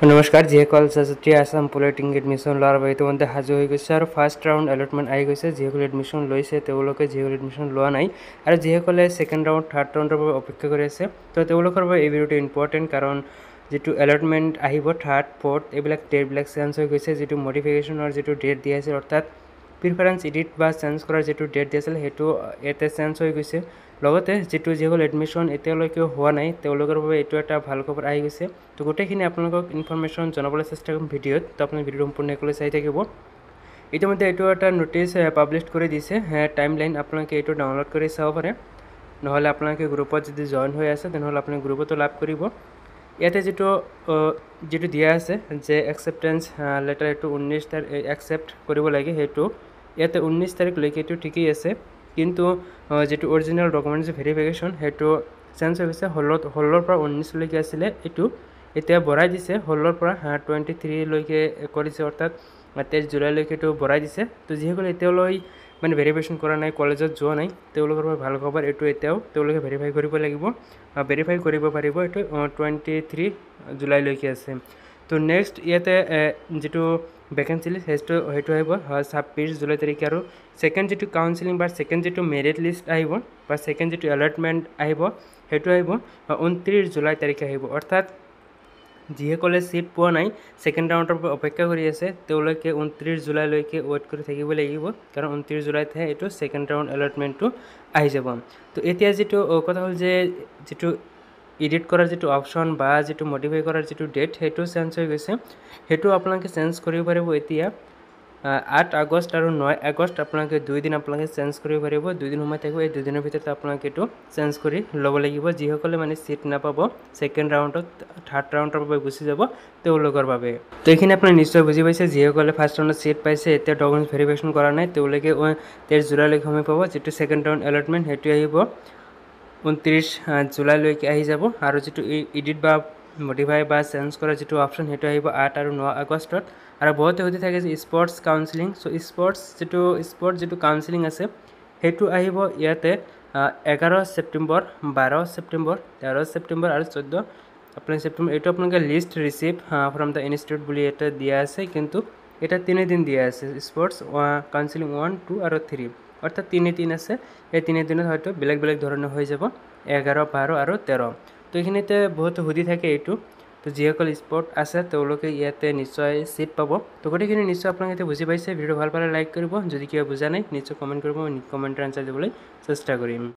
नमस्कार যিসকল ছাত্ৰী আছাম পলিটেকনিক এডমিশ্যন লোৱাৰ বাবে ইতিমধ্যে সাজু হৈ গৈছে আৰু ফাৰ্ষ্ট ৰাউণ্ড এলটমেণ্ট আহি গৈছে। যিসকলে এডমিশ্যন লৈছে তেওঁলোকে যিসকলে এডমিশ্যন লোৱা নাই আৰু যিসকলে ছেকেণ্ড ৰাউণ্ড থাৰ্ড ৰাউণ্ডৰ বাবে অপেক্ষা কৰি আছে তো তেওঁলোকৰ বাবে এই ভিডিঅ'টো ইম্পৰ্টেণ্ট, কাৰণ যিটো এলটমেণ্ট আহিব থাৰ্ড ফ'ৰ্থ এইবিলাক ডেটবিলাক চেঞ্জ হৈ গৈছে। যিটো মডিফিকেশ্যনৰ যিটো ডেট দিয়া আছিল অৰ্থাৎ প্ৰিফাৰেঞ্চ এডিট বা চেঞ্জ কৰাৰ যিটো ডেট দিছিল সেইটো ইয়াতে চেঞ্জ হৈ গৈছে। লগতে যিসকল এডমিশ্যন এতিয়ালৈকে হোৱা নাই তেওঁলোকৰ বাবে এইটো এটা ভাল খবৰ আহি গৈছে। তো গোটেইখিনি আপোনালোকক ইনফৰমেশ্যন জনাবলৈ চেষ্টা কৰিম ভিডিঅ'ত, তো আপুনি ভিডিঅ'টো সম্পূৰ্ণকৈ চাই থাকিব। ইতিমধ্যে এইটো এটা নটিচ পাব্লিছ কৰি দিছে টাইম লাইন, আপোনালোকে এইটো ডাউনলোড কৰি চাব পাৰে। নহ'লে আপোনালোকে গ্ৰুপত যদি জইন হৈ আছে তেনেহ'লে আপুনি গ্ৰুপতো লাভ কৰিব। ইয়াতে যিটো দিয়া আছে যে একচেপ্টেঞ্চ লেটাৰ এইটো 19 তাৰিখ একচেপ্ট কৰিব লাগে, সেইটো ইয়াতে 19 তাৰিখলৈকে এইটো ঠিকেই আছে। কিন্তু যিটো অৰিজিনেল ডকুমেণ্টছ ভেৰিফিকেশ্যন সেইটো চেঞ্জ হৈ গৈছে। 16ৰ পৰা 19লৈকে আছিলে, এইটো এতিয়া বঢ়াই দিছে 16ৰ পৰা 23লৈকে কৰিছে, অৰ্থাৎ 23 জুলাইলৈকে এইটো বঢ়াই দিছে। তো যিসকলে এতিয়ালৈ মানে ভেৰিফিকেশ্যন কৰা নাই, কলেজত যোৱা নাই, তেওঁলোকৰ বাবে ভাল খবৰ। এইটো এতিয়াও তেওঁলোকে ভেৰিফাই কৰিব লাগিব, ভেৰিফাই কৰিব পাৰিব। এইটো 23 জুলাইলৈকে আছে। তো নেক্সট ইয়াতে যিটো ভেকেঞ্চি লিষ্ট সেইটো আহিব 26 জুলাই তাৰিখে, আৰু ছেকেণ্ড যিটো কাউন্সিলিং বা ছেকেণ্ড যিটো মেৰিট লিষ্ট আহিব বা ছেকেণ্ড যিটো এলটমেণ্ট আহিব সেইটো আহিব 29 জুলাই তাৰিখে আহিব। অৰ্থাৎ যিসকলে ছিট পোৱা নাই, ছেকেণ্ড ৰাউণ্ডৰ পৰা অপেক্ষা কৰি আছে, তেওঁলোকে 29 জুলাইলৈকে ৱেইট কৰি থাকিব লাগিব, কাৰণ 29 জুলাইতহে এইটো ছেকেণ্ড ৰাউণ্ড এলটমেণ্টটো আহি যাব। তো এতিয়া যিটো কথা হ'ল যে যিটো এডিট কৰাৰ যিটো অপশ্যন বা যিটো মডিফাই কৰাৰ যিটো ডেট সেইটো চেঞ্জ হৈ গৈছে, সেইটো আপোনালোকে চেঞ্জ কৰিব পাৰিব। এতিয়া 8 আগষ্ট আৰু 9 আগষ্ট আপোনালোকে 2 দিন আপোনালোকে চেঞ্জ কৰিব পাৰিব। 2 দিন সময় থাকিব, এই 2 দিনৰ ভিতৰত আপোনালোকে এইটো চেঞ্জ কৰি ল'ব লাগিব। যিসকলে মানে ছিট নাপাব ছেকেণ্ড ৰাউণ্ডত, থাৰ্ড ৰাউণ্ডৰ বাবে গুচি যাব তেওঁলোকৰ বাবে। তো এইখিনি আপুনি নিশ্চয় বুজি পাইছে। যিসকলে ফাৰ্ষ্ট ৰাউণ্ডত ছিট পাইছে, এতিয়া ডকুমেণ্টছ ভেৰিফিকেশ্যন কৰা নাই, তেওঁলোকে 23 জুলাইলৈকে সময় পাব। যিটো ছেকেণ্ড ৰাউণ্ড এলটমেণ্ট সেইটো আহিব 29 জুলাইলৈকে আহি যাব, আৰু যিটো এডিট বা মডিফাই বা চেঞ্জ কৰাৰ যিটো অপশ্যন সেইটো আহিব 8 আৰু 9 আগষ্টত। আৰু বহুতে সুধি থাকে যে স্পৰ্টছ কাউন্সিলিং, চ' স্পৰ্টছ যিটো কাউন্সিলিং আছে সেইটো আহিব ইয়াতে 11 ছেপ্টেম্বৰ, 12 ছেপ্টেম্বৰ, 13 ছেপ্টেম্বৰ আৰু 14 ছেপ্টেম্বৰ। এইটো আপোনালোকে list receive from the institute বুলি এটা দিয়া আছে, কিন্তু এটা 3 দিন দিয়া আছে। স্পৰ্টছ কাউন্সিলিং 1, 2 আৰু 3, অৰ্থাৎ 3 দিন আছে। এই 3 দিনত হয়তো বেলেগ বেলেগ ধৰণৰ হৈ যাব 11, 12 আৰু 13। তো এইখিনিতে বহুত সুধি থাকে এইটো। তো যিসকল স্পৰ্ট আছে তেওঁলোকে ইয়াতে নিশ্চয় ছিট পাব। তো গোটেইখিনি নিশ্চয় আপোনালোকে এতিয়া বুজি পাইছে। ভিডিঅ'টো ভাল পালে লাইক কৰিব, যদি কিবা বুজা নাই নিশ্চয় কমেণ্ট কৰিব, কমেণ্টৰ আনচাৰ দিবলৈ চেষ্টা কৰিম।